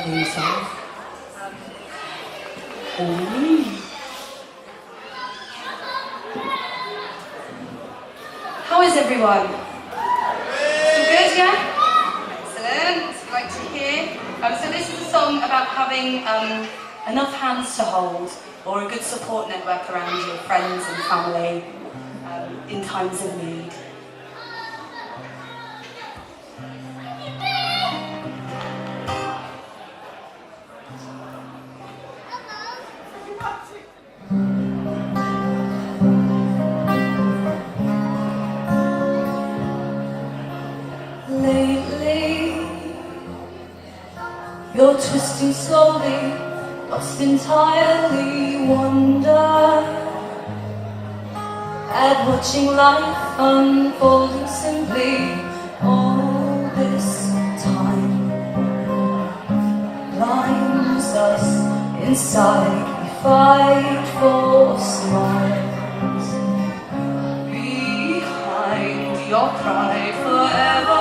himself. Ooh. How is everyone? Still good, yeah? Excellent. Like to hear. So this is a song about having enough hands to hold, or a good support network around your friends and family in times of need. Lately, you're twisting slowly, lost entirely, wonder at watching life unfolding simply. All this time blinds us inside, we fight for smiles. Behind your pride forever